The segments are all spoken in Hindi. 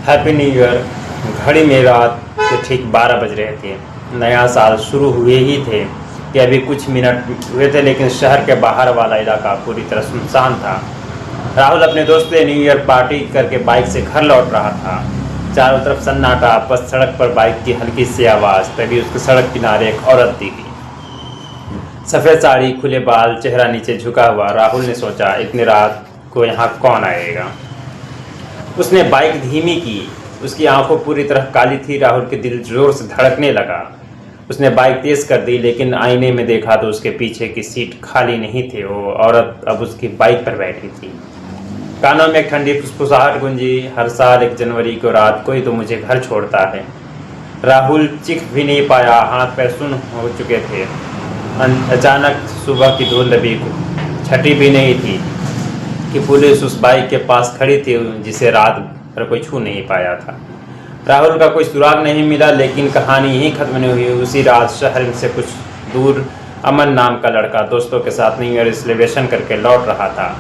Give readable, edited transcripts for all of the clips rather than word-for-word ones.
Happy new year. घड़ी में रात के ठीक 12 बज रहे थे। नया साल शुरू हुए ही थे कि अभी कुछ मिनट हुए थे, लेकिन शहर के बाहर वाला इलाका पूरी तरह सुनसान था। राहुल अपने दोस्त से न्यू ईयर पार्टी करके बाइक से घर लौट रहा था। चारों तरफ सन्नाटा, बस सड़क पर बाइक की हल्की सी आवाज़। तभी उसके सड़क किनारे एक औरत दिखी, सफ़ेद साड़ी, खुले बाल, चेहरा नीचे झुका हुआ। राहुल ने सोचा, इतनी रात को यहाँ कौन आएगा। उसने बाइक धीमी की। उसकी आंखों पूरी तरह काली थी। राहुल के दिल जोर से धड़कने लगा। उसने बाइक तेज कर दी, लेकिन आईने में देखा तो उसके पीछे की सीट खाली नहीं थी। वो औरत अब उसकी बाइक पर बैठी थी। कानों में एक ठंडी फुसफुसाहट गूंजी, हर साल 1 जनवरी को रात कोई तो मुझे घर छोड़ता है। राहुल चीख भी नहीं पाया, हाथ पैर सुन्न हो चुके थे। अचानक सुबह की धूल अभी छटी भी नहीं थी कि पुलिस उस बाइक के पास खड़ी थी जिसे रात भर कोई छू नहीं पाया था। राहुल का कोई सुराग नहीं मिला, लेकिन कहानी यहीं खत्म नहीं हुई। उसी रात शहर से कुछ दूर अमन नाम का लड़का दोस्तों के साथ न्यू ईयर सेलिब्रेशन करके लौट रहा था।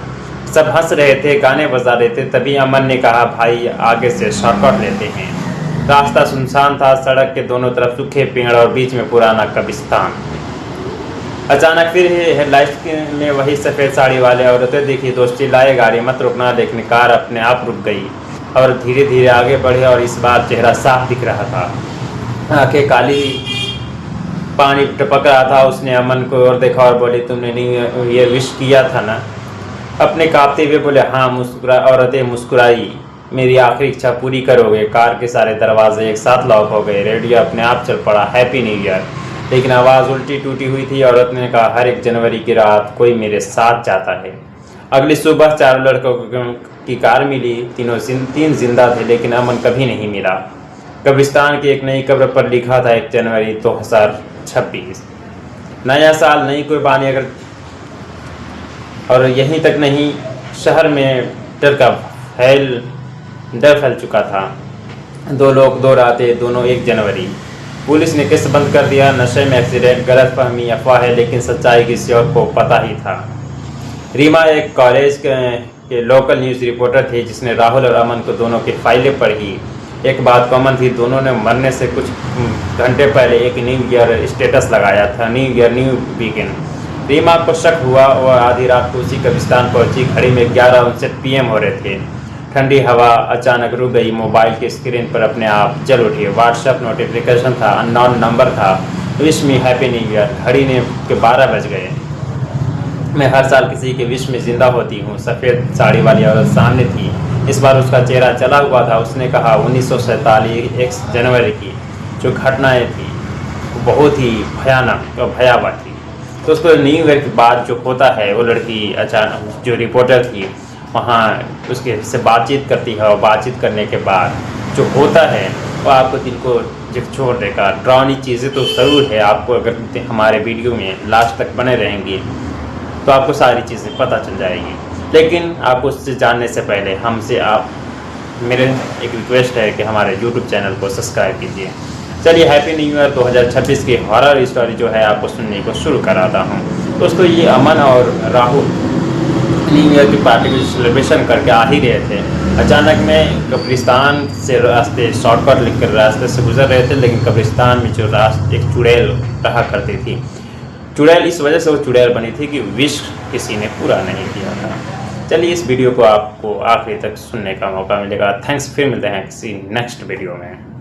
सब हंस रहे थे, गाने बजा रहे थे। तभी अमन ने कहा, भाई आगे से शॉर्टकट लेते हैं। रास्ता सुनसान था, सड़क के दोनों तरफ सूखे पेड़ और बीच में पुराना कब्रिस्तान। अचानक फिर हेडलाइट में वही सफ़ेद साड़ी वाले औरतें दिखी। दोस्त चिल्लाए, गाड़ी मत रुकना, लेकिन कार अपने आप रुक गई और धीरे धीरे आगे बढ़े। और इस बार चेहरा साफ दिख रहा था, आंखें काली, पानी टपक रहा था। उसने अमन को और देखा और बोली, तुमने न्यू ईयर विश किया था ना। अपने कांपते हुए बोले, हाँ। औरतें मुस्कुराई, मेरी आखिरी इच्छा पूरी करोगे। कार के सारे दरवाजे एक साथ लॉक हो गए। रेडियो अपने आप चल पड़ा, हैप्पी न्यू ईयर। लेकिन आवाज़ उल्टी टूटी हुई थी। औरत ने कहा, हर 1 जनवरी की रात कोई मेरे साथ जाता है। अगली सुबह 4 लड़कों की कार मिली। तीन जिंदा थे, लेकिन अमन कभी नहीं मिला। कब्रिस्तान की एक नई कब्र पर लिखा था 1 जनवरी 2026। नया साल, नई कुर्बानी। अगर और यहीं तक नहीं, शहर में डर फैल चुका था। 2 लोग, 2 रातें, दोनों 1 जनवरी। पुलिस ने केस बंद कर दिया। नशे में एक्सीडेंट, गलतफहमी, अफवाह है, लेकिन सच्चाई किसी और को पता ही था। रीमा एक कॉलेज के लोकल न्यूज़ रिपोर्टर थी, जिसने राहुल और अमन को दोनों की फाइलें पढ़ी। एक बात कॉमन थी, दोनों ने मरने से कुछ घंटे पहले एक न्यू ईयर स्टेटस लगाया था, new year new begin. Reema को शक हुआ। वह आधी रात को उसी कब्रिस्तान पहुंची। घड़ी में 11:59 PM हो रहे थे। ठंडी हवा अचानक रुक गई। मोबाइल की स्क्रीन पर अपने आप जल उठी। व्हाट्सएप नोटिफिकेशन था, अननोन नंबर था, wish me happy new year. घड़ी ने के 12 बज गए। मैं हर साल किसी के विश में जिंदा होती हूँ। सफ़ेद साड़ी वाली औरत सामने थी। इस बार उसका चेहरा चला हुआ था। उसने कहा, 1947 1 जनवरी की जो घटनाएँ थी वो बहुत ही भयानक और भयावह थी। तो उसको न्यू ईयर के बाद जो होता है, वो लड़की अचानक जो रिपोर्टर थी वहाँ उसके से बातचीत करती है, और बातचीत करने के बाद जो होता है वो आपको दिल को झकझोर देगा। डरावनी चीज़ें तो ज़रूर है। आपको अगर हमारे वीडियो में लास्ट तक बने रहेंगे तो आपको सारी चीज़ें पता चल जाएगी। लेकिन आपको उससे जानने से पहले मेरे एक रिक्वेस्ट है कि हमारे यूट्यूब चैनल को सब्सक्राइब कीजिए। चलिए, हैप्पी न्यू ईयर 2026 की हॉरर स्टोरी जो है आपको सुनने को शुरू कराता हूँ। दोस्तों, ये अमन और राहुल न्यू ईयर की पार्टी को सेलिब्रेशन करके आ ही रहे थे। अचानक में कब्रिस्तान से शॉर्टकट लिखकर रास्ते से गुजर रहे थे, लेकिन कब्रिस्तान में जो एक चुड़ैल रहा करती थी। चुड़ैल इस वजह से वो चुड़ैल बनी थी कि विश किसी ने पूरा नहीं किया था। चलिए, इस वीडियो को आपको आखिरी तक सुनने का मौका मिलेगा। थैंक्स। फिर मिलते हैं किसी नेक्स्ट वीडियो में।